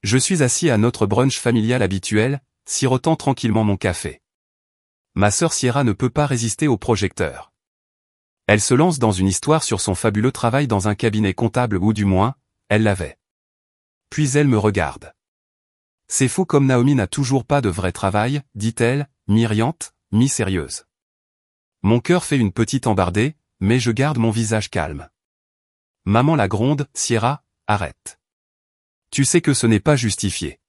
Je suis assis à notre brunch familial habituel, sirotant tranquillement mon café. Ma sœur Sierra ne peut pas résister au projecteur. Elle se lance dans une histoire sur son fabuleux travail dans un cabinet comptable ou du moins, elle l'avait. Puis elle me regarde. C'est fou comme Naomi n'a toujours pas de vrai travail, dit-elle, mi-riante, mi-sérieuse. Mon cœur fait une petite embardée, mais je garde mon visage calme. Maman la gronde, Sierra, arrête. Tu sais que ce n'est pas justifié.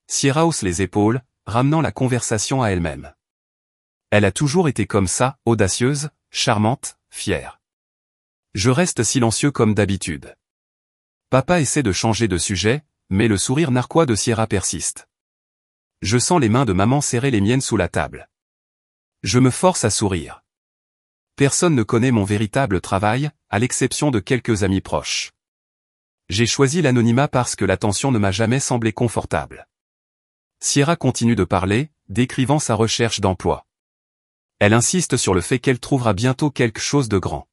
Sierra hausse les épaules, ramenant la conversation à elle-même. Elle a toujours été comme ça, audacieuse, charmante, fière. Je reste silencieux comme d'habitude. Papa essaie de changer de sujet, mais le sourire narquois de Sierra persiste. Je sens les mains de maman serrer les miennes sous la table. Je me force à sourire. Personne ne connaît mon véritable travail, à l'exception de quelques amis proches. J'ai choisi l'anonymat parce que l'attention ne m'a jamais semblé confortable. Sierra continue de parler, décrivant sa recherche d'emploi. Elle insiste sur le fait qu'elle trouvera bientôt quelque chose de grand.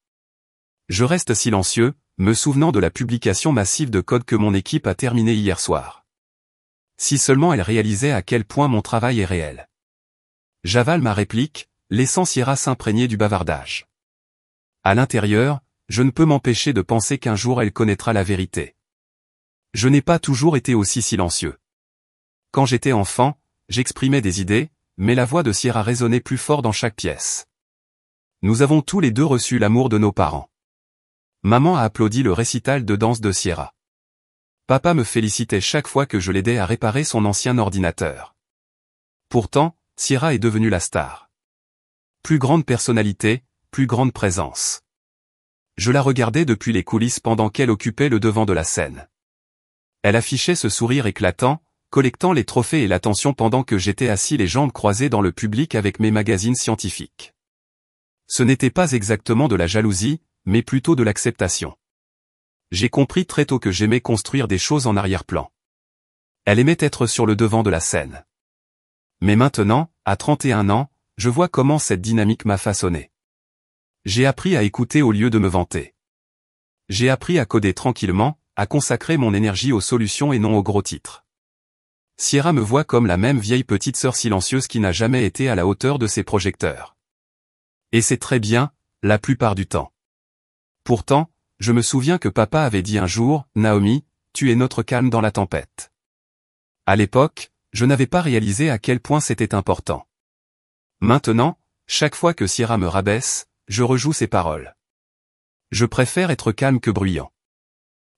Je reste silencieux, me souvenant de la publication massive de code que mon équipe a terminée hier soir. Si seulement elle réalisait à quel point mon travail est réel. J'avale ma réplique, laissant Sierra s'imprégner du bavardage. À l'intérieur, je ne peux m'empêcher de penser qu'un jour elle connaîtra la vérité. Je n'ai pas toujours été aussi silencieux. Quand j'étais enfant, j'exprimais des idées, mais la voix de Sierra résonnait plus fort dans chaque pièce. Nous avons tous les deux reçu l'amour de nos parents. Maman a applaudi le récital de danse de Sierra. Papa me félicitait chaque fois que je l'aidais à réparer son ancien ordinateur. Pourtant, Sierra est devenue la star. Plus grande personnalité, plus grande présence. Je la regardais depuis les coulisses pendant qu'elle occupait le devant de la scène. Elle affichait ce sourire éclatant, collectant les trophées et l'attention pendant que j'étais assis les jambes croisées dans le public avec mes magazines scientifiques. Ce n'était pas exactement de la jalousie, mais plutôt de l'acceptation. J'ai compris très tôt que j'aimais construire des choses en arrière-plan. Elle aimait être sur le devant de la scène. Mais maintenant, à 31 ans, je vois comment cette dynamique m'a façonné. J'ai appris à écouter au lieu de me vanter. J'ai appris à coder tranquillement, à consacrer mon énergie aux solutions et non aux gros titres. Sierra me voit comme la même vieille petite sœur silencieuse qui n'a jamais été à la hauteur de ses projecteurs. Et c'est très bien, la plupart du temps. Pourtant, je me souviens que papa avait dit un jour, « Naomi, tu es notre calme dans la tempête. » À l'époque, je n'avais pas réalisé à quel point c'était important. Maintenant, chaque fois que Sierra me rabaisse, je rejoue ses paroles. Je préfère être calme que bruyant.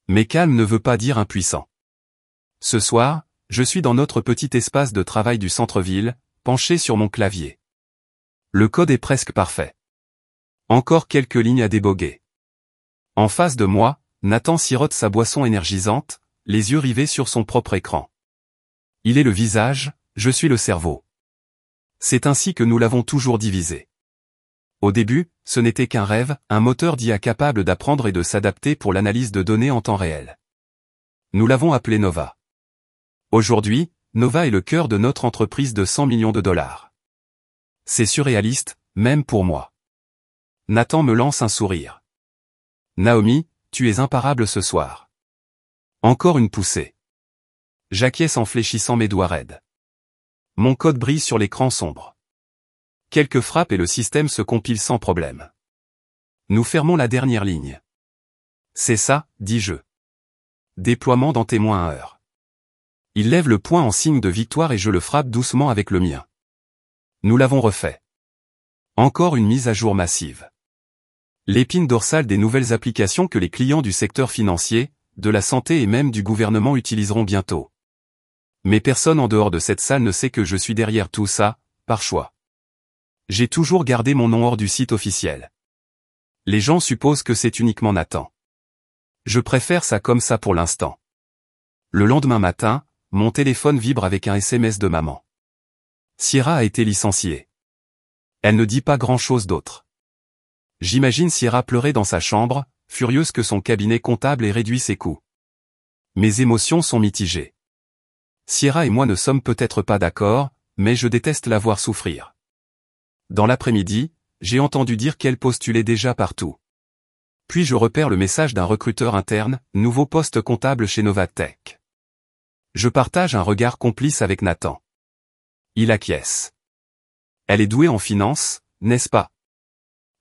Mais calme ne veut pas dire impuissant. Ce soir, je suis dans notre petit espace de travail du centre-ville, penché sur mon clavier. Le code est presque parfait. Encore quelques lignes à déboguer. En face de moi, Nathan sirote sa boisson énergisante, les yeux rivés sur son propre écran. Il est le visage, je suis le cerveau. C'est ainsi que nous l'avons toujours divisé. Au début, ce n'était qu'un rêve, un moteur d'IA capable d'apprendre et de s'adapter pour l'analyse de données en temps réel. Nous l'avons appelé Nova. Aujourd'hui, Nova est le cœur de notre entreprise de 100 millions de dollars. C'est surréaliste, même pour moi. Nathan me lance un sourire. Naomi, tu es imparable ce soir. Encore une poussée. J'acquiesce en fléchissant mes doigts raides. Mon code brille sur l'écran sombre. Quelques frappes et le système se compile sans problème. Nous fermons la dernière ligne. C'est ça, dis-je. Déploiement dans témoin 1 heure. Il lève le poing en signe de victoire et je le frappe doucement avec le mien. Nous l'avons refait. Encore une mise à jour massive. L'épine dorsale des nouvelles applications que les clients du secteur financier, de la santé et même du gouvernement utiliseront bientôt. Mais personne en dehors de cette salle ne sait que je suis derrière tout ça, par choix. J'ai toujours gardé mon nom hors du site officiel. Les gens supposent que c'est uniquement Nathan. Je préfère ça comme ça pour l'instant. Le lendemain matin, mon téléphone vibre avec un SMS de maman. Sierra a été licenciée. Elle ne dit pas grand-chose d'autre. J'imagine Sierra pleurer dans sa chambre, furieuse que son cabinet comptable ait réduit ses coûts. Mes émotions sont mitigées. Sierra et moi ne sommes peut-être pas d'accord, mais je déteste la voir souffrir. Dans l'après-midi, j'ai entendu dire qu'elle postulait déjà partout. Puis je repère le message d'un recruteur interne, nouveau poste comptable chez Novatech. Je partage un regard complice avec Nathan. Il acquiesce. Elle est douée en finance, n'est-ce pas?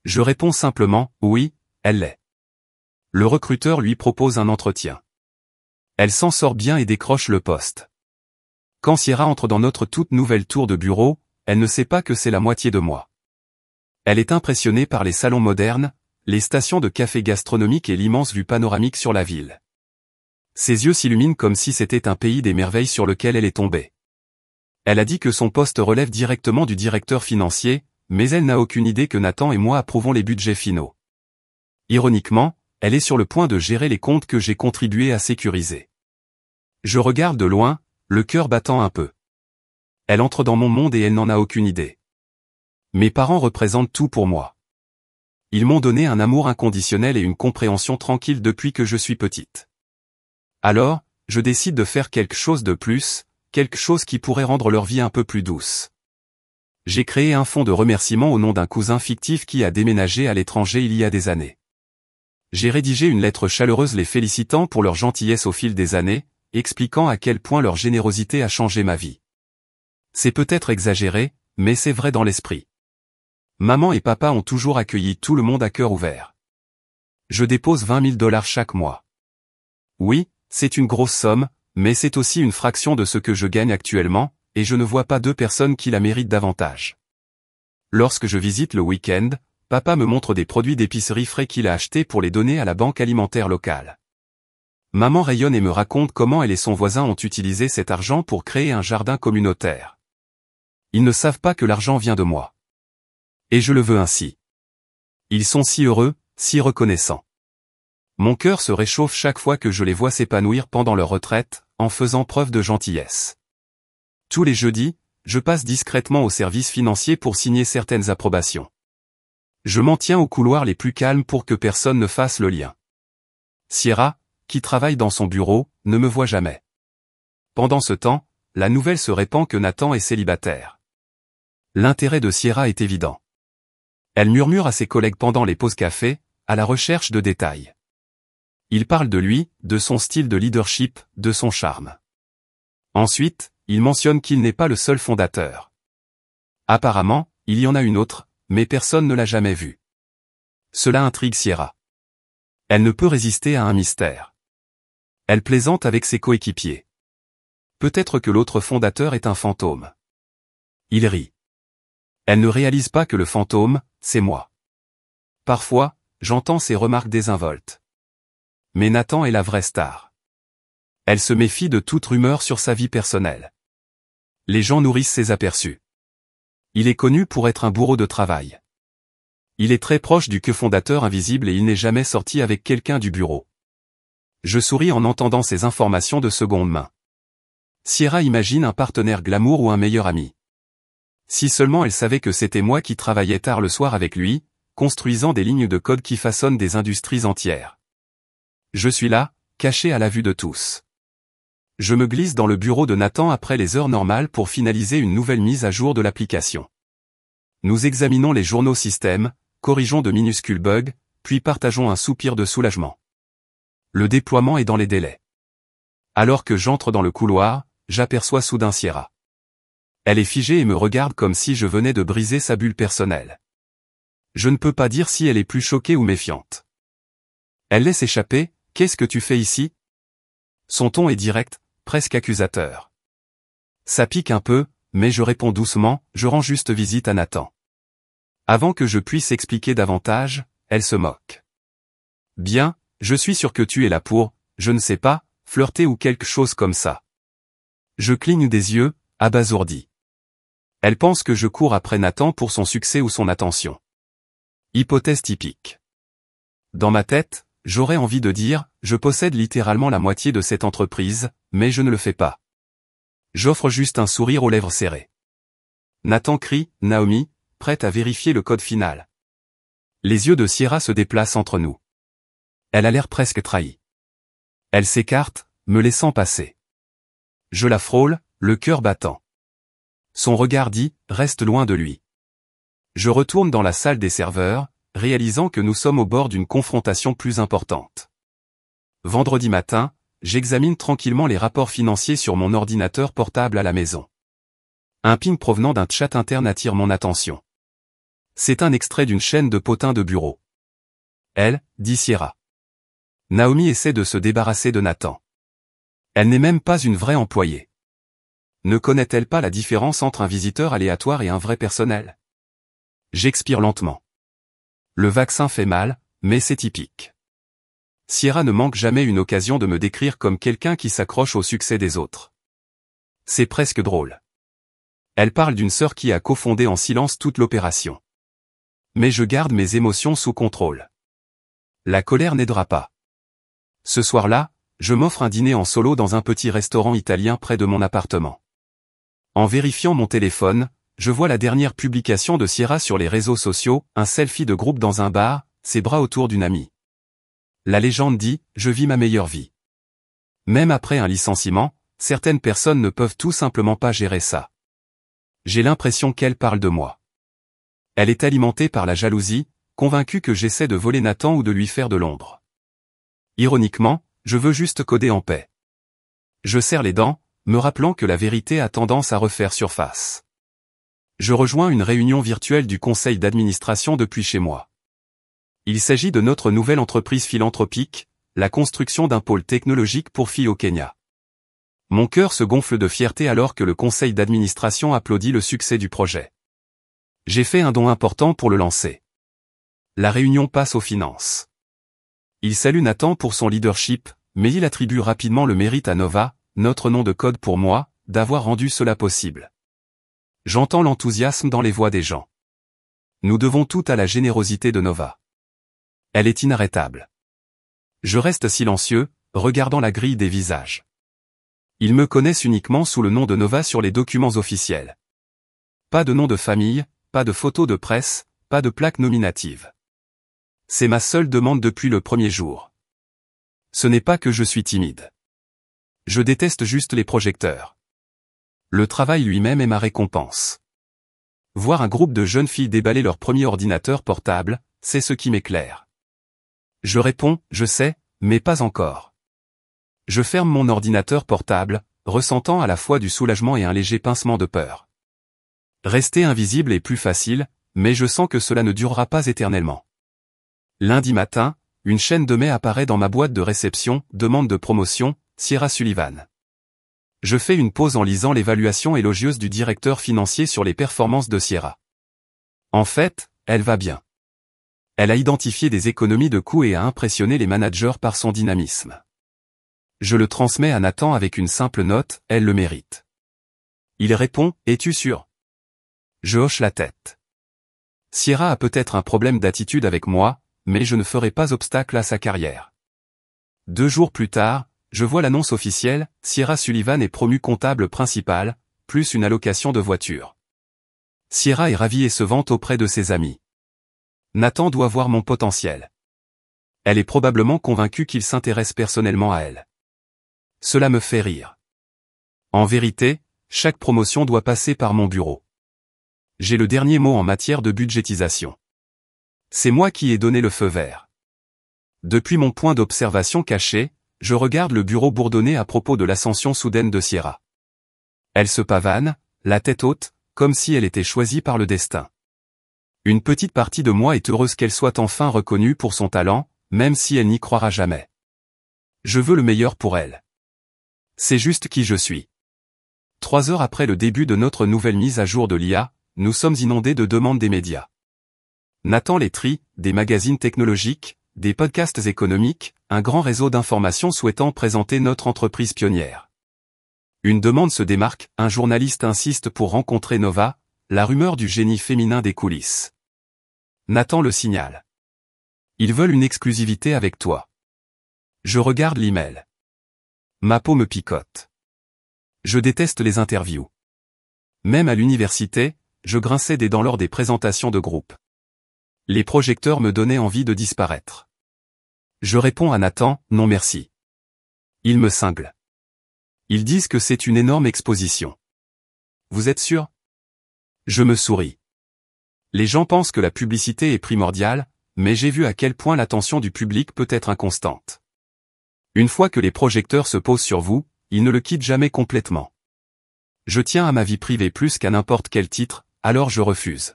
Je réponds simplement, oui, elle l'est. Le recruteur lui propose un entretien. Elle s'en sort bien et décroche le poste. Quand Sierra entre dans notre toute nouvelle tour de bureau, elle ne sait pas que c'est la moitié de moi. Elle est impressionnée par les salons modernes, les stations de café gastronomiques et l'immense vue panoramique sur la ville. Ses yeux s'illuminent comme si c'était un pays des merveilles sur lequel elle est tombée. Elle a dit que son poste relève directement du directeur financier, mais elle n'a aucune idée que Nathan et moi approuvons les budgets finaux. Ironiquement, elle est sur le point de gérer les comptes que j'ai contribué à sécuriser. Je regarde de loin, le cœur battant un peu. Elle entre dans mon monde et elle n'en a aucune idée. Mes parents représentent tout pour moi. Ils m'ont donné un amour inconditionnel et une compréhension tranquille depuis que je suis petite. Alors, je décide de faire quelque chose de plus, quelque chose qui pourrait rendre leur vie un peu plus douce. J'ai créé un fonds de remerciement au nom d'un cousin fictif qui a déménagé à l'étranger il y a des années. J'ai rédigé une lettre chaleureuse les félicitant pour leur gentillesse au fil des années, expliquant à quel point leur générosité a changé ma vie. C'est peut-être exagéré, mais c'est vrai dans l'esprit. Maman et papa ont toujours accueilli tout le monde à cœur ouvert. Je dépose 20 000 $ chaque mois. Oui, c'est une grosse somme, mais c'est aussi une fraction de ce que je gagne actuellement, et je ne vois pas deux personnes qui la méritent davantage. Lorsque je visite le week-end, papa me montre des produits d'épicerie frais qu'il a achetés pour les donner à la banque alimentaire locale. Maman rayonne et me raconte comment elle et son voisin ont utilisé cet argent pour créer un jardin communautaire. Ils ne savent pas que l'argent vient de moi. Et je le veux ainsi. Ils sont si heureux, si reconnaissants. Mon cœur se réchauffe chaque fois que je les vois s'épanouir pendant leur retraite, en faisant preuve de gentillesse. Tous les jeudis, je passe discrètement au service financier pour signer certaines approbations. Je m'en tiens aux couloirs les plus calmes pour que personne ne fasse le lien. Sierra, qui travaille dans son bureau, ne me voit jamais. Pendant ce temps, la nouvelle se répand que Nathan est célibataire. L'intérêt de Sierra est évident. Elle murmure à ses collègues pendant les pauses café, à la recherche de détails. Il parle de lui, de son style de leadership, de son charme. Ensuite, il mentionne qu'il n'est pas le seul fondateur. Apparemment, il y en a une autre, mais personne ne l'a jamais vue. Cela intrigue Sierra. Elle ne peut résister à un mystère. Elle plaisante avec ses coéquipiers. Peut-être que l'autre fondateur est un fantôme. Il rit. Elle ne réalise pas que le fantôme, c'est moi. Parfois, j'entends ses remarques désinvoltes. Mais Nathan est la vraie star. Elle se méfie de toute rumeur sur sa vie personnelle. Les gens nourrissent ses aperçus. Il est connu pour être un bourreau de travail. Il est très proche du cofondateur invisible et il n'est jamais sorti avec quelqu'un du bureau. Je souris en entendant ces informations de seconde main. Sierra imagine un partenaire glamour ou un meilleur ami. Si seulement elle savait que c'était moi qui travaillais tard le soir avec lui, construisant des lignes de code qui façonnent des industries entières. Je suis là, caché à la vue de tous. Je me glisse dans le bureau de Nathan après les heures normales pour finaliser une nouvelle mise à jour de l'application. Nous examinons les journaux système, corrigeons de minuscules bugs, puis partageons un soupir de soulagement. Le déploiement est dans les délais. Alors que j'entre dans le couloir, j'aperçois soudain Sierra. Elle est figée et me regarde comme si je venais de briser sa bulle personnelle. Je ne peux pas dire si elle est plus choquée ou méfiante. Elle laisse échapper, « Qu'est-ce que tu fais ici ?» Son ton est direct, presque accusateur. Ça pique un peu, mais je réponds doucement, je rends juste visite à Nathan. Avant que je puisse expliquer davantage, elle se moque. Bien, je suis sûr que tu es là pour, je ne sais pas, flirter ou quelque chose comme ça. Je cligne des yeux, abasourdi. Elle pense que je cours après Nathan pour son succès ou son attention. Hypothèse typique. Dans ma tête, j'aurais envie de dire, je possède littéralement la moitié de cette entreprise, mais je ne le fais pas. J'offre juste un sourire aux lèvres serrées. Nathan crie, Naomi, prête à vérifier le code final. Les yeux de Sierra se déplacent entre nous. Elle a l'air presque trahie. Elle s'écarte, me laissant passer. Je la frôle, le cœur battant. Son regard dit, reste loin de lui. Je retourne dans la salle des serveurs, réalisant que nous sommes au bord d'une confrontation plus importante. Vendredi matin, j'examine tranquillement les rapports financiers sur mon ordinateur portable à la maison. Un ping provenant d'un chat interne attire mon attention. C'est un extrait d'une chaîne de potins de bureau. Elle, dit Sierra. Naomi essaie de se débarrasser de Nathan. Elle n'est même pas une vraie employée. Ne connaît-elle pas la différence entre un visiteur aléatoire et un vrai personnel? J'expire lentement. Le vaccin fait mal, mais c'est typique. Sierra ne manque jamais une occasion de me décrire comme quelqu'un qui s'accroche au succès des autres. C'est presque drôle. Elle parle d'une sœur qui a cofondé en silence toute l'opération. Mais je garde mes émotions sous contrôle. La colère n'aidera pas. Ce soir-là, je m'offre un dîner en solo dans un petit restaurant italien près de mon appartement. En vérifiant mon téléphone, je vois la dernière publication de Sierra sur les réseaux sociaux, un selfie de groupe dans un bar, ses bras autour d'une amie. La légende dit « Je vis ma meilleure vie ». Même après un licenciement, certaines personnes ne peuvent tout simplement pas gérer ça. J'ai l'impression qu'elle parle de moi. Elle est alimentée par la jalousie, convaincue que j'essaie de voler Nathan ou de lui faire de l'ombre. Ironiquement, je veux juste coder en paix. Je serre les dents, me rappelant que la vérité a tendance à refaire surface. Je rejoins une réunion virtuelle du conseil d'administration depuis chez moi. Il s'agit de notre nouvelle entreprise philanthropique, la construction d'un pôle technologique pour filles au Kenya. Mon cœur se gonfle de fierté alors que le conseil d'administration applaudit le succès du projet. J'ai fait un don important pour le lancer. La réunion passe aux finances. Il salue Nathan pour son leadership, mais il attribue rapidement le mérite à Nova, notre nom de code pour moi, d'avoir rendu cela possible. J'entends l'enthousiasme dans les voix des gens. Nous devons tout à la générosité de Nova. Elle est inarrêtable. Je reste silencieux, regardant la grille des visages. Ils me connaissent uniquement sous le nom de Nova sur les documents officiels. Pas de nom de famille, pas de photo de presse, pas de plaque nominative. C'est ma seule demande depuis le premier jour. Ce n'est pas que je suis timide. Je déteste juste les projecteurs. Le travail lui-même est ma récompense. Voir un groupe de jeunes filles déballer leur premier ordinateur portable, c'est ce qui m'éclaire. Je réponds, je sais, mais pas encore. Je ferme mon ordinateur portable, ressentant à la fois du soulagement et un léger pincement de peur. Rester invisible est plus facile, mais je sens que cela ne durera pas éternellement. Lundi matin, une chaîne de mails apparaît dans ma boîte de réception, demande de promotion, Sierra Sullivan. Je fais une pause en lisant l'évaluation élogieuse du directeur financier sur les performances de Sierra. En fait, elle va bien. Elle a identifié des économies de coûts et a impressionné les managers par son dynamisme. Je le transmets à Nathan avec une simple note, elle le mérite. Il répond, es-tu sûr? Je hoche la tête. Sierra a peut-être un problème d'attitude avec moi, mais je ne ferai pas obstacle à sa carrière. 2 jours plus tard, je vois l'annonce officielle, Sierra Sullivan est promue comptable principale, plus une allocation de voiture. Sierra est ravie et se vante auprès de ses amis. Nathan doit voir mon potentiel. Elle est probablement convaincue qu'il s'intéresse personnellement à elle. Cela me fait rire. En vérité, chaque promotion doit passer par mon bureau. J'ai le dernier mot en matière de budgétisation. C'est moi qui ai donné le feu vert. Depuis mon point d'observation caché, je regarde le bureau bourdonner à propos de l'ascension soudaine de Sierra. Elle se pavane, la tête haute, comme si elle était choisie par le destin. Une petite partie de moi est heureuse qu'elle soit enfin reconnue pour son talent, même si elle n'y croira jamais. Je veux le meilleur pour elle. C'est juste qui je suis. 3 heures après le début de notre nouvelle mise à jour de l'IA, nous sommes inondés de demandes des médias. Nathan les trie, des magazines technologiques, des podcasts économiques, un grand réseau d'informations souhaitant présenter notre entreprise pionnière. Une demande se démarque, un journaliste insiste pour rencontrer Nova, la rumeur du génie féminin des coulisses. Nathan le signale. Ils veulent une exclusivité avec toi. Je regarde l'email. Ma peau me picote. Je déteste les interviews. Même à l'université, je grinçais des dents lors des présentations de groupe. Les projecteurs me donnaient envie de disparaître. Je réponds à Nathan, non merci. Ils me cinglent. Ils disent que c'est une énorme exposition. Vous êtes sûr? Je me souris. Les gens pensent que la publicité est primordiale, mais j'ai vu à quel point l'attention du public peut être inconstante. Une fois que les projecteurs se posent sur vous, ils ne le quittent jamais complètement. Je tiens à ma vie privée plus qu'à n'importe quel titre, alors je refuse.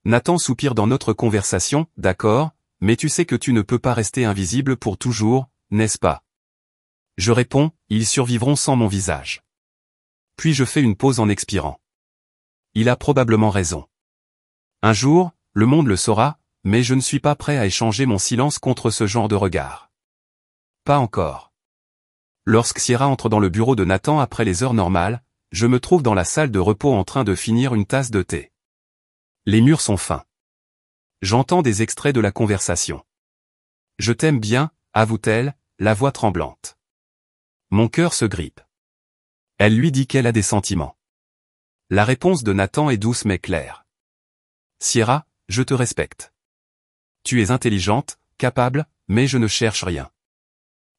Nathan soupire dans notre conversation, d'accord, mais tu sais que tu ne peux pas rester invisible pour toujours, n'est-ce pas? Je réponds, ils survivront sans mon visage. Puis je fais une pause en expirant. Il a probablement raison. Un jour, le monde le saura, mais je ne suis pas prêt à échanger mon silence contre ce genre de regard. Pas encore. Lorsque Sierra entre dans le bureau de Nathan après les heures normales, je me trouve dans la salle de repos en train de finir une tasse de thé. Les murs sont fins. J'entends des extraits de la conversation. Je t'aime bien, avoue-t-elle, la voix tremblante. Mon cœur se grippe. Elle lui dit qu'elle a des sentiments. La réponse de Nathan est douce mais claire. Sierra, je te respecte. Tu es intelligente, capable, mais je ne cherche rien.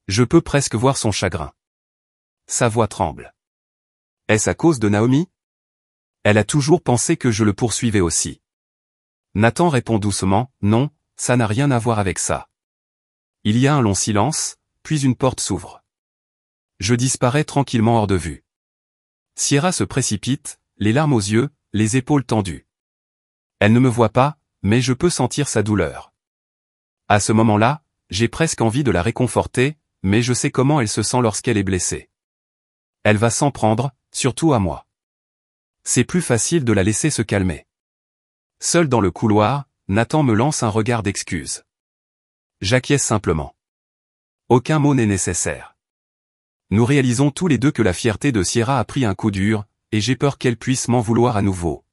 Je peux presque voir son chagrin. Sa voix tremble. Est-ce à cause de Naomi? Elle a toujours pensé que je le poursuivais aussi. Nathan répond doucement, non, ça n'a rien à voir avec ça. Il y a un long silence, puis une porte s'ouvre. Je disparais tranquillement hors de vue. Sierra se précipite, les larmes aux yeux, les épaules tendues. Elle ne me voit pas, mais je peux sentir sa douleur. À ce moment-là, j'ai presque envie de la réconforter, mais je sais comment elle se sent lorsqu'elle est blessée. Elle va s'en prendre, surtout à moi. C'est plus facile de la laisser se calmer. Seul dans le couloir, Nathan me lance un regard d'excuse. J'acquiesce simplement. Aucun mot n'est nécessaire. Nous réalisons tous les deux que la fierté de Sierra a pris un coup dur, et j'ai peur qu'elle puisse m'en vouloir à nouveau.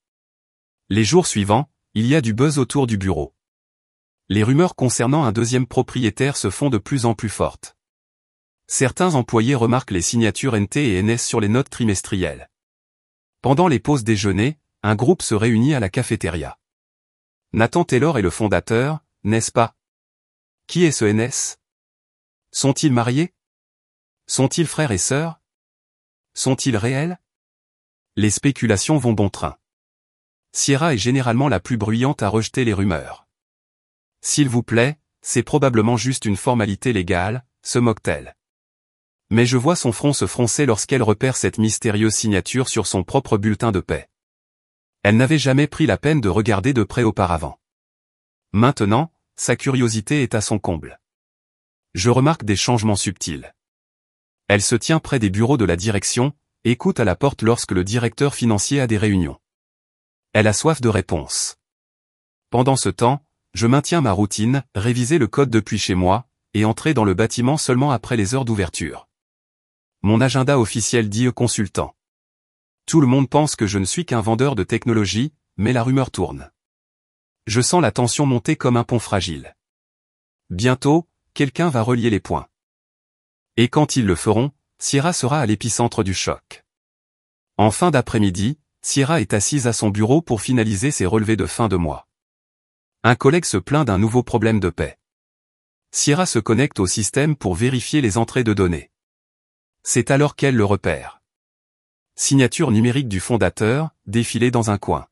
Les jours suivants, il y a du buzz autour du bureau. Les rumeurs concernant un deuxième propriétaire se font de plus en plus fortes. Certains employés remarquent les signatures NT et NS sur les notes trimestrielles. Pendant les pauses déjeuner, un groupe se réunit à la cafétéria. Nathan Taylor est le fondateur, n'est-ce pas? Qui est ce NS? Sont-ils mariés? Sont-ils frères et sœurs? Sont-ils réels? Les spéculations vont bon train. Sierra est généralement la plus bruyante à rejeter les rumeurs. S'il vous plaît, c'est probablement juste une formalité légale, se moque-t-elle. Mais je vois son front se froncer lorsqu'elle repère cette mystérieuse signature sur son propre bulletin de paie. Elle n'avait jamais pris la peine de regarder de près auparavant. Maintenant, sa curiosité est à son comble. Je remarque des changements subtils. Elle se tient près des bureaux de la direction, écoute à la porte lorsque le directeur financier a des réunions. Elle a soif de réponses. Pendant ce temps, je maintiens ma routine, réviser le code depuis chez moi, et entrer dans le bâtiment seulement après les heures d'ouverture. Mon agenda officiel dit consultant. Tout le monde pense que je ne suis qu'un vendeur de technologie, mais la rumeur tourne. Je sens la tension monter comme un pont fragile. Bientôt, quelqu'un va relier les points. Et quand ils le feront, Sierra sera à l'épicentre du choc. En fin d'après-midi, Sierra est assise à son bureau pour finaliser ses relevés de fin de mois. Un collègue se plaint d'un nouveau problème de paie. Sierra se connecte au système pour vérifier les entrées de données. C'est alors qu'elle le repère. Signature numérique du fondateur, défilée dans un coin.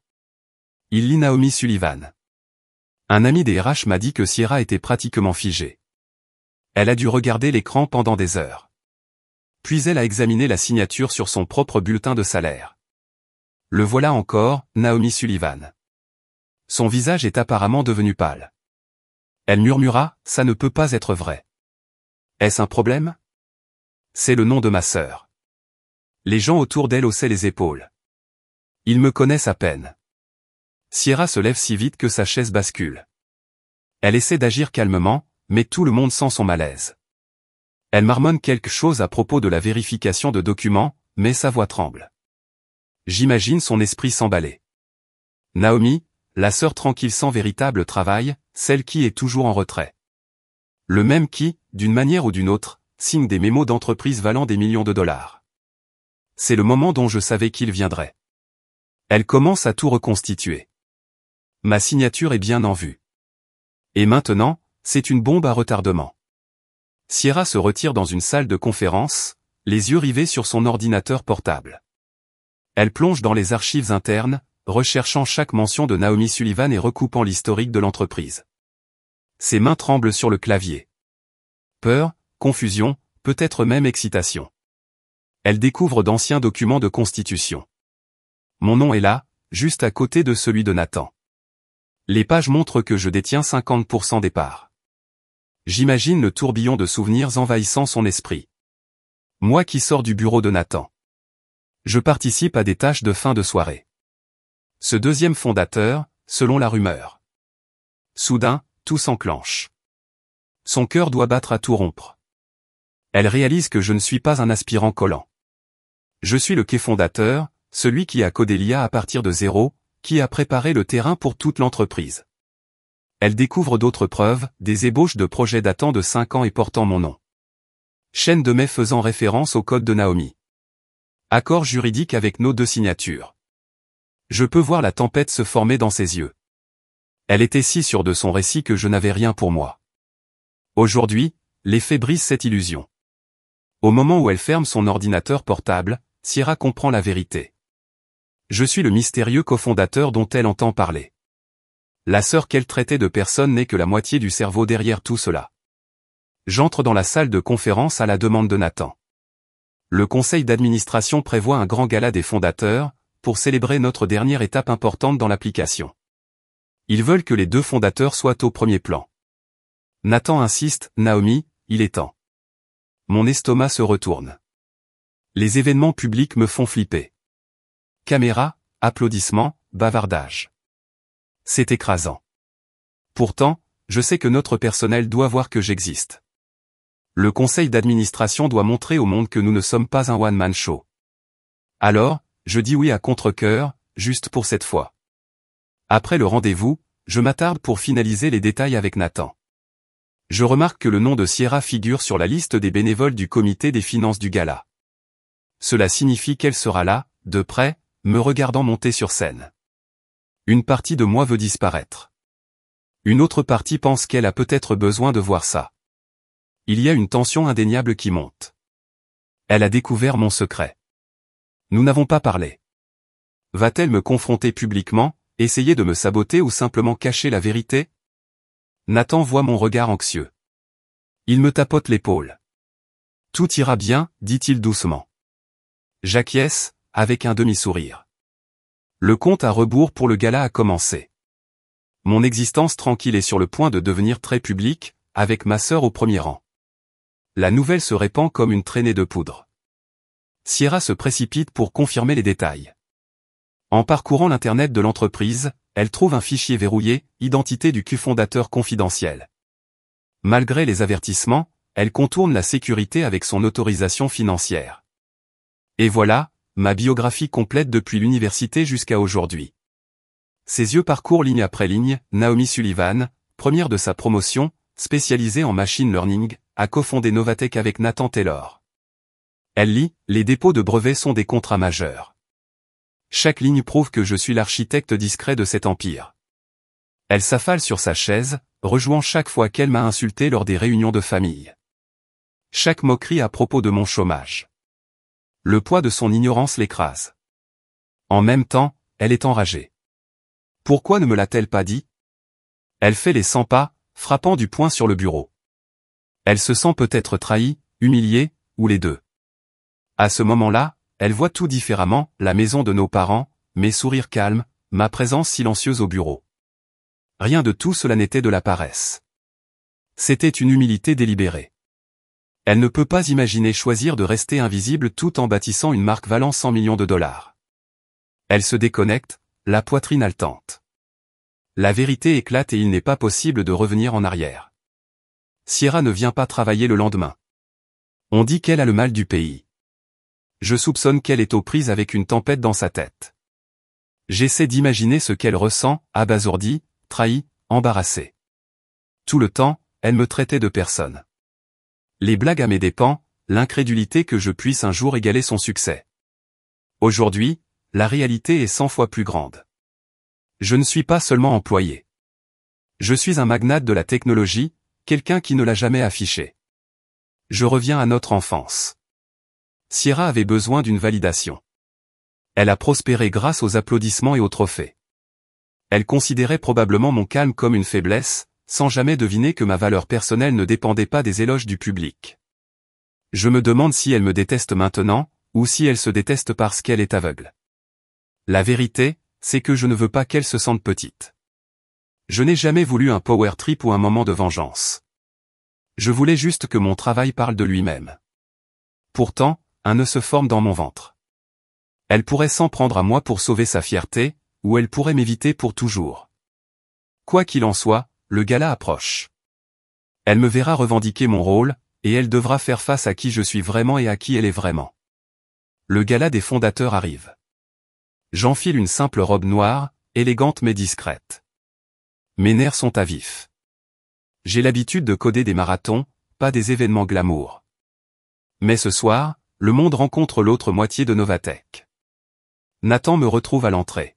Il lit Naomi Sullivan. Un ami des RH m'a dit que Sierra était pratiquement figée. Elle a dû regarder l'écran pendant des heures. Puis elle a examiné la signature sur son propre bulletin de salaire. Le voilà encore, Naomi Sullivan. Son visage est apparemment devenu pâle. Elle murmura, ça ne peut pas être vrai. Est-ce un problème? C'est le nom de ma sœur. Les gens autour d'elle haussaient les épaules. Ils me connaissent à peine. Sierra se lève si vite que sa chaise bascule. Elle essaie d'agir calmement, mais tout le monde sent son malaise. Elle marmonne quelque chose à propos de la vérification de documents, mais sa voix tremble. J'imagine son esprit s'emballer. Naomi, la sœur tranquille sans véritable travail, celle qui est toujours en retrait. Le même qui, d'une manière ou d'une autre, signe des mémos d'entreprise valant des millions de dollars. C'est le moment dont je savais qu'il viendrait. Elle commence à tout reconstituer. Ma signature est bien en vue. Et maintenant, c'est une bombe à retardement. Sierra se retire dans une salle de conférence, les yeux rivés sur son ordinateur portable. Elle plonge dans les archives internes, recherchant chaque mention de Naomi Sullivan et recoupant l'historique de l'entreprise. Ses mains tremblent sur le clavier. Peur, confusion, peut-être même excitation. Elle découvre d'anciens documents de constitution. Mon nom est là, juste à côté de celui de Nathan. Les pages montrent que je détiens 50% des parts. J'imagine le tourbillon de souvenirs envahissant son esprit. Moi qui sors du bureau de Nathan. Je participe à des tâches de fin de soirée. Ce deuxième fondateur, selon la rumeur. Soudain, tout s'enclenche. Son cœur doit battre à tout rompre. Elle réalise que je ne suis pas un aspirant collant. Je suis le fondateur, celui qui a codé l'IA à partir de zéro, qui a préparé le terrain pour toute l'entreprise. Elle découvre d'autres preuves, des ébauches de projets datant de 5 ans et portant mon nom. Chaîne de mai faisant référence au code de Naomi. Accord juridique avec nos 2 signatures. Je peux voir la tempête se former dans ses yeux. Elle était si sûre de son récit que je n'avais rien pour moi. Aujourd'hui, les faits brisent cette illusion. Au moment où elle ferme son ordinateur portable, Sierra comprend la vérité. Je suis le mystérieux cofondateur dont elle entend parler. La sœur qu'elle traitait de personne n'est que la moitié du cerveau derrière tout cela. J'entre dans la salle de conférence à la demande de Nathan. Le conseil d'administration prévoit un grand gala des fondateurs, pour célébrer notre dernière étape importante dans l'application. Ils veulent que les 2 fondateurs soient au premier plan. Nathan insiste, Naomi, il est temps. Mon estomac se retourne. Les événements publics me font flipper. Caméra, applaudissements, bavardage. C'est écrasant. Pourtant, je sais que notre personnel doit voir que j'existe. Le conseil d'administration doit montrer au monde que nous ne sommes pas un one-man show. Alors, je dis oui à contre-cœur, juste pour cette fois. Après le rendez-vous, je m'attarde pour finaliser les détails avec Nathan. Je remarque que le nom de Sierra figure sur la liste des bénévoles du comité des finances du gala. Cela signifie qu'elle sera là, de près, me regardant monter sur scène. Une partie de moi veut disparaître. Une autre partie pense qu'elle a peut-être besoin de voir ça. Il y a une tension indéniable qui monte. Elle a découvert mon secret. Nous n'avons pas parlé. Va-t-elle me confronter publiquement, essayer de me saboter ou simplement cacher la vérité? Nathan voit mon regard anxieux. Il me tapote l'épaule. Tout ira bien, dit-il doucement. J'acquiesce, avec un demi-sourire. Le compte à rebours pour le gala a commencé. Mon existence tranquille est sur le point de devenir très publique, avec ma sœur au premier rang. La nouvelle se répand comme une traînée de poudre. Sierra se précipite pour confirmer les détails. En parcourant l'internet de l'entreprise, elle trouve un fichier verrouillé, identité du cofondateur confidentiel. Malgré les avertissements, elle contourne la sécurité avec son autorisation financière. Et voilà, ma biographie complète depuis l'université jusqu'à aujourd'hui. Ses yeux parcourent ligne après ligne, Naomi Sullivan, première de sa promotion, spécialisée en machine learning, a cofondé Novatech avec Nathan Taylor. Elle lit, les dépôts de brevets sont des contrats majeurs. Chaque ligne prouve que je suis l'architecte discret de cet empire. Elle s'affale sur sa chaise, rejouant chaque fois qu'elle m'a insulté lors des réunions de famille. Chaque moquerie à propos de mon chômage. Le poids de son ignorance l'écrase. En même temps, elle est enragée. Pourquoi ne me l'a-t-elle pas dit? Elle fait les 100 pas, frappant du poing sur le bureau. Elle se sent peut-être trahie, humiliée, ou les deux. À ce moment-là, elle voit tout différemment, la maison de nos parents, mes sourires calmes, ma présence silencieuse au bureau. Rien de tout cela n'était de la paresse. C'était une humilité délibérée. Elle ne peut pas imaginer choisir de rester invisible tout en bâtissant une marque valant 100 millions de dollars. Elle se déconnecte, la poitrine haletante. La vérité éclate et il n'est pas possible de revenir en arrière. Sierra ne vient pas travailler le lendemain. On dit qu'elle a le mal du pays. Je soupçonne qu'elle est aux prises avec une tempête dans sa tête. J'essaie d'imaginer ce qu'elle ressent, abasourdie, trahie, embarrassée. Tout le temps, elle me traitait de personne. Les blagues à mes dépens, l'incrédulité que je puisse un jour égaler son succès. Aujourd'hui, la réalité est 100 fois plus grande. Je ne suis pas seulement employé. Je suis un magnate de la technologie, quelqu'un qui ne l'a jamais affiché. Je reviens à notre enfance. Sierra avait besoin d'une validation. Elle a prospéré grâce aux applaudissements et aux trophées. Elle considérait probablement mon calme comme une faiblesse, sans jamais deviner que ma valeur personnelle ne dépendait pas des éloges du public. Je me demande si elle me déteste maintenant, ou si elle se déteste parce qu'elle est aveugle. La vérité, c'est que je ne veux pas qu'elle se sente petite. Je n'ai jamais voulu un power trip ou un moment de vengeance. Je voulais juste que mon travail parle de lui-même. Pourtant, un nœud se forme dans mon ventre. Elle pourrait s'en prendre à moi pour sauver sa fierté, ou elle pourrait m'éviter pour toujours. Quoi qu'il en soit, le gala approche. Elle me verra revendiquer mon rôle, et elle devra faire face à qui je suis vraiment et à qui elle est vraiment. Le gala des fondateurs arrive. J'enfile une simple robe noire, élégante mais discrète. Mes nerfs sont à vif. J'ai l'habitude de coder des marathons, pas des événements glamour. Mais ce soir, le monde rencontre l'autre moitié de Novatech. Nathan me retrouve à l'entrée.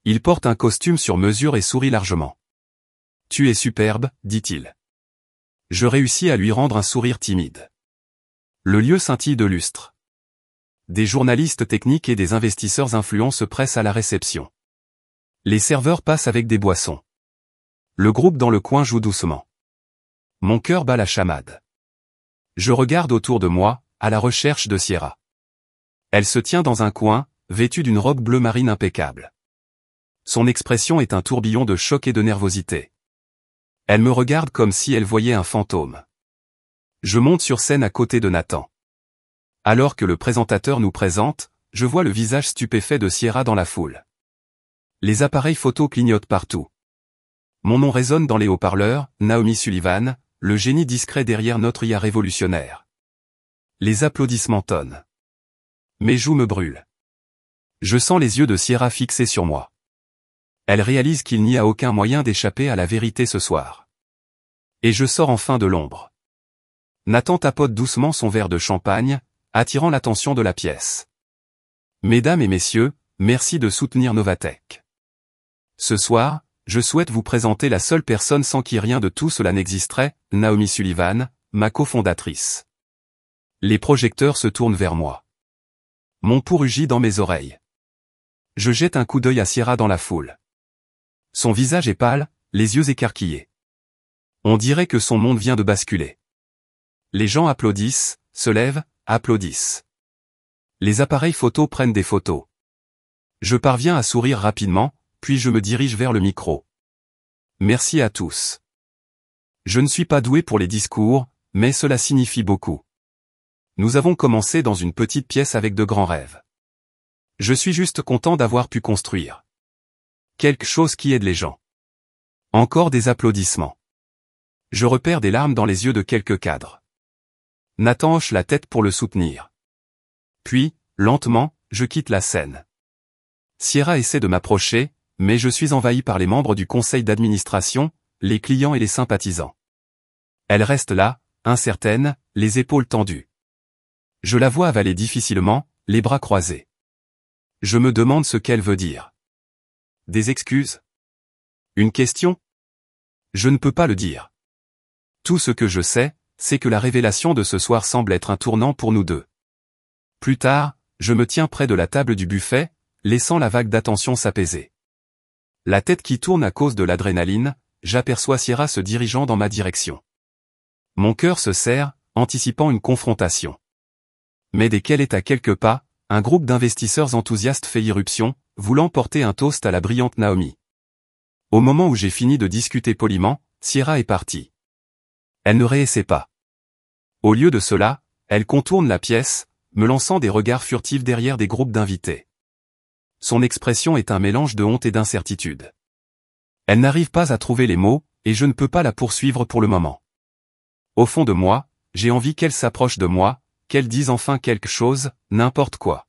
Il porte un costume sur mesure et sourit largement. « Tu es superbe », dit-il. Je réussis à lui rendre un sourire timide. Le lieu scintille de lustre. Des journalistes techniques et des investisseurs influents se pressent à la réception. Les serveurs passent avec des boissons. Le groupe dans le coin joue doucement. Mon cœur bat la chamade. Je regarde autour de moi, à la recherche de Sierra. Elle se tient dans un coin, vêtue d'une robe bleu marine impeccable. Son expression est un tourbillon de choc et de nervosité. Elle me regarde comme si elle voyait un fantôme. Je monte sur scène à côté de Nathan. Alors que le présentateur nous présente, je vois le visage stupéfait de Sierra dans la foule. Les appareils photo clignotent partout. Mon nom résonne dans les haut-parleurs, Naomi Sullivan, le génie discret derrière notre IA révolutionnaire. Les applaudissements tonnent. Mes joues me brûlent. Je sens les yeux de Sierra fixés sur moi. Elle réalise qu'il n'y a aucun moyen d'échapper à la vérité ce soir. Et je sors enfin de l'ombre. Nathan tapote doucement son verre de champagne, attirant l'attention de la pièce. Mesdames et messieurs, merci de soutenir Novatech. Ce soir, je souhaite vous présenter la seule personne sans qui rien de tout cela n'existerait, Naomi Sullivan, ma cofondatrice. Les projecteurs se tournent vers moi. Mon pouls rugit dans mes oreilles. Je jette un coup d'œil à Sierra dans la foule. Son visage est pâle, les yeux écarquillés. On dirait que son monde vient de basculer. Les gens applaudissent, se lèvent, applaudissent. Les appareils photo prennent des photos. Je parviens à sourire rapidement, puis je me dirige vers le micro. Merci à tous. Je ne suis pas doué pour les discours, mais cela signifie beaucoup. Nous avons commencé dans une petite pièce avec de grands rêves. Je suis juste content d'avoir pu construire quelque chose qui aide les gens. Encore des applaudissements. Je repère des larmes dans les yeux de quelques cadres. Nathan hoche la tête pour le soutenir. Puis, lentement, je quitte la scène. Sierra essaie de m'approcher, mais je suis envahi par les membres du conseil d'administration, les clients et les sympathisants. Elle reste là, incertaine, les épaules tendues. Je la vois avaler difficilement, les bras croisés. Je me demande ce qu'elle veut dire. Des excuses? Une question? Je ne peux pas le dire. Tout ce que je sais, c'est que la révélation de ce soir semble être un tournant pour nous deux. Plus tard, je me tiens près de la table du buffet, laissant la vague d'attention s'apaiser. La tête qui tourne à cause de l'adrénaline, j'aperçois Sierra se dirigeant dans ma direction. Mon cœur se serre, anticipant une confrontation. Mais dès qu'elle est à quelques pas, un groupe d'investisseurs enthousiastes fait irruption, voulant porter un toast à la brillante Naomi. Au moment où j'ai fini de discuter poliment, Sierra est partie. Elle ne réessaie pas. Au lieu de cela, elle contourne la pièce, me lançant des regards furtifs derrière des groupes d'invités. Son expression est un mélange de honte et d'incertitude. Elle n'arrive pas à trouver les mots, et je ne peux pas la poursuivre pour le moment. Au fond de moi, j'ai envie qu'elle s'approche de moi, qu'elle dise enfin quelque chose, n'importe quoi.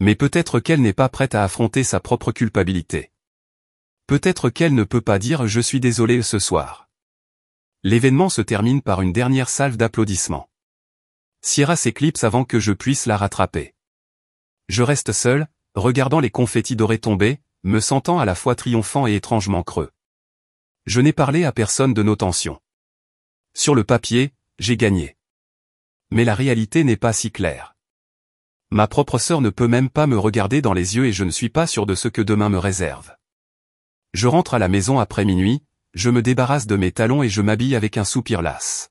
Mais peut-être qu'elle n'est pas prête à affronter sa propre culpabilité. Peut-être qu'elle ne peut pas dire « je suis désolé » ce soir. L'événement se termine par une dernière salve d'applaudissements. Sierra s'éclipse avant que je puisse la rattraper. Je reste seul, regardant les confettis dorés tomber, me sentant à la fois triomphant et étrangement creux. Je n'ai parlé à personne de nos tensions. Sur le papier, j'ai gagné. Mais la réalité n'est pas si claire. Ma propre sœur ne peut même pas me regarder dans les yeux et je ne suis pas sûr de ce que demain me réserve. Je rentre à la maison après minuit, je me débarrasse de mes talons et je m'habille avec un soupir las.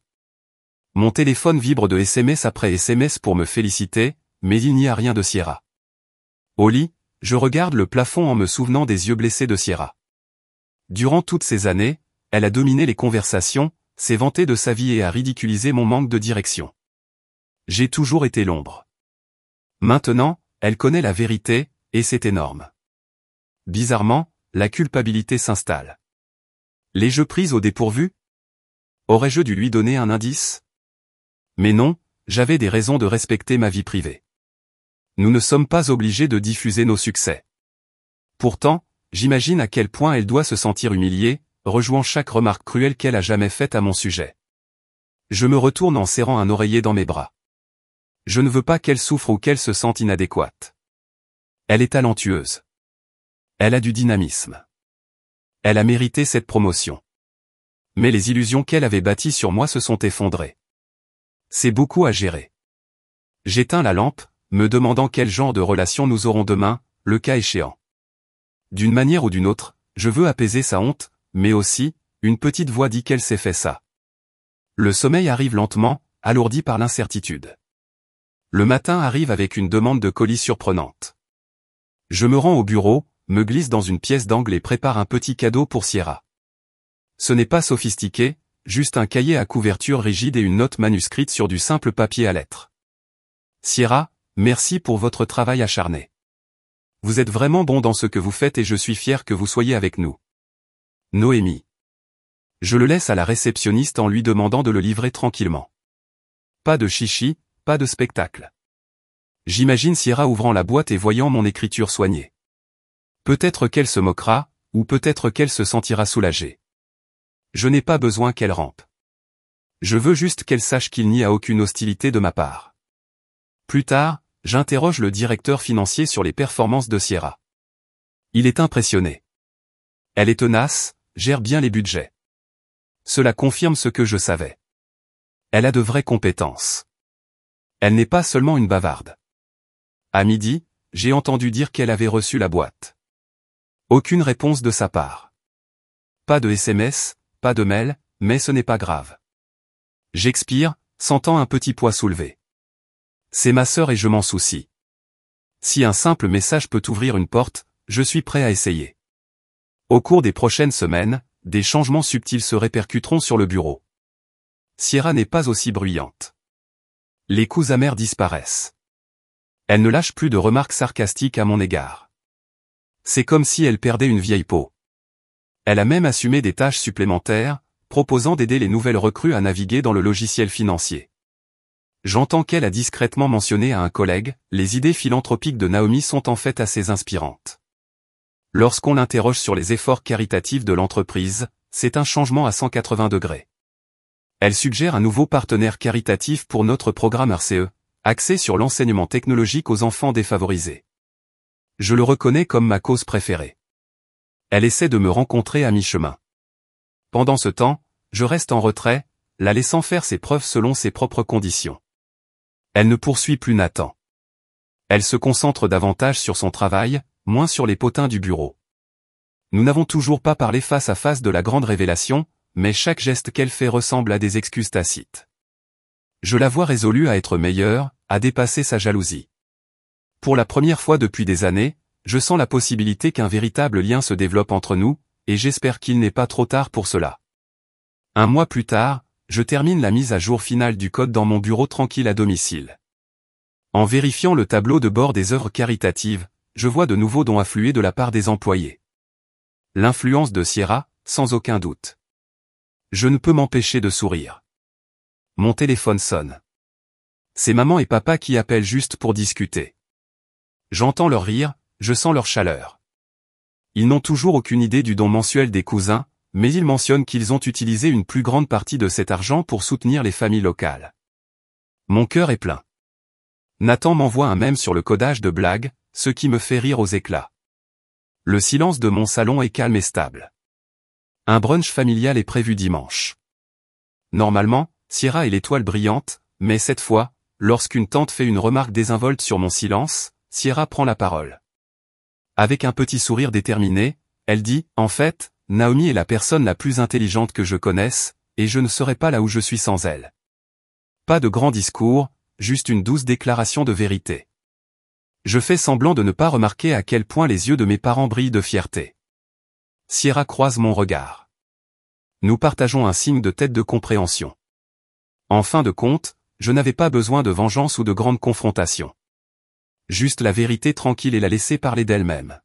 Mon téléphone vibre de SMS après SMS pour me féliciter, mais il n'y a rien de Sierra. Au lit, je regarde le plafond en me souvenant des yeux blessés de Sierra. Durant toutes ces années, elle a dominé les conversations, s'est vantée de sa vie et a ridiculisé mon manque de direction. J'ai toujours été l'ombre. Maintenant, elle connaît la vérité, et c'est énorme. Bizarrement, la culpabilité s'installe. L'ai-je prise au dépourvu? Aurais-je dû lui donner un indice? Mais non, j'avais des raisons de respecter ma vie privée. Nous ne sommes pas obligés de diffuser nos succès. Pourtant, j'imagine à quel point elle doit se sentir humiliée, rejouant chaque remarque cruelle qu'elle a jamais faite à mon sujet. Je me retourne en serrant un oreiller dans mes bras. Je ne veux pas qu'elle souffre ou qu'elle se sente inadéquate. Elle est talentueuse. Elle a du dynamisme. Elle a mérité cette promotion. Mais les illusions qu'elle avait bâties sur moi se sont effondrées. C'est beaucoup à gérer. J'éteins la lampe, me demandant quel genre de relation nous aurons demain, le cas échéant. D'une manière ou d'une autre, je veux apaiser sa honte, mais aussi, une petite voix dit qu'elle s'est fait ça. Le sommeil arrive lentement, alourdi par l'incertitude. Le matin arrive avec une demande de colis surprenante. Je me rends au bureau, me glisse dans une pièce d'angle et prépare un petit cadeau pour Sierra. Ce n'est pas sophistiqué, juste un cahier à couverture rigide et une note manuscrite sur du simple papier à lettres. Sierra, merci pour votre travail acharné. Vous êtes vraiment bon dans ce que vous faites et je suis fier que vous soyez avec nous. Noémie. Je le laisse à la réceptionniste en lui demandant de le livrer tranquillement. Pas de chichi, pas de spectacle. J'imagine Sierra ouvrant la boîte et voyant mon écriture soignée. Peut-être qu'elle se moquera, ou peut-être qu'elle se sentira soulagée. Je n'ai pas besoin qu'elle rampe. Je veux juste qu'elle sache qu'il n'y a aucune hostilité de ma part. Plus tard, j'interroge le directeur financier sur les performances de Sierra. Il est impressionné. Elle est tenace, gère bien les budgets. Cela confirme ce que je savais. Elle a de vraies compétences. Elle n'est pas seulement une bavarde. À midi, j'ai entendu dire qu'elle avait reçu la boîte. Aucune réponse de sa part. Pas de SMS, pas de mail, mais ce n'est pas grave. J'expire, sentant un petit poids soulevé. C'est ma sœur et je m'en soucie. Si un simple message peut ouvrir une porte, je suis prêt à essayer. Au cours des prochaines semaines, des changements subtils se répercuteront sur le bureau. Sierra n'est pas aussi bruyante. Les coups amers disparaissent. Elle ne lâche plus de remarques sarcastiques à mon égard. C'est comme si elle perdait une vieille peau. Elle a même assumé des tâches supplémentaires, proposant d'aider les nouvelles recrues à naviguer dans le logiciel financier. J'entends qu'elle a discrètement mentionné à un collègue, les idées philanthropiques de Naomi sont en fait assez inspirantes. Lorsqu'on l'interroge sur les efforts caritatifs de l'entreprise, c'est un changement à 180 degrés. Elle suggère un nouveau partenaire caritatif pour notre programme RCE, axé sur l'enseignement technologique aux enfants défavorisés. Je le reconnais comme ma cause préférée. Elle essaie de me rencontrer à mi-chemin. Pendant ce temps, je reste en retrait, la laissant faire ses preuves selon ses propres conditions. Elle ne poursuit plus Nathan. Elle se concentre davantage sur son travail, moins sur les potins du bureau. Nous n'avons toujours pas parlé face à face de la grande révélation, mais chaque geste qu'elle fait ressemble à des excuses tacites. Je la vois résolue à être meilleure, à dépasser sa jalousie. Pour la première fois depuis des années, je sens la possibilité qu'un véritable lien se développe entre nous, et j'espère qu'il n'est pas trop tard pour cela. Un mois plus tard, je termine la mise à jour finale du code dans mon bureau tranquille à domicile. En vérifiant le tableau de bord des œuvres caritatives, je vois de nouveaux dons affluer de la part des employés. L'influence de Sierra, sans aucun doute. Je ne peux m'empêcher de sourire. Mon téléphone sonne. C'est maman et papa qui appellent juste pour discuter. J'entends leur rire, je sens leur chaleur. Ils n'ont toujours aucune idée du don mensuel des cousins, mais ils mentionnent qu'ils ont utilisé une plus grande partie de cet argent pour soutenir les familles locales. Mon cœur est plein. Nathan m'envoie un mème sur le codage de blagues, ce qui me fait rire aux éclats. Le silence de mon salon est calme et stable. Un brunch familial est prévu dimanche. Normalement, Sierra est l'étoile brillante, mais cette fois, lorsqu'une tante fait une remarque désinvolte sur mon silence, Sierra prend la parole. Avec un petit sourire déterminé, elle dit, en fait, Naomi est la personne la plus intelligente que je connaisse, et je ne serais pas là où je suis sans elle. Pas de grand discours, juste une douce déclaration de vérité. Je fais semblant de ne pas remarquer à quel point les yeux de mes parents brillent de fierté. Sierra croise mon regard. Nous partageons un signe de tête de compréhension. En fin de compte, je n'avais pas besoin de vengeance ou de grande confrontation. Juste la vérité tranquille et la laisser parler d'elle-même.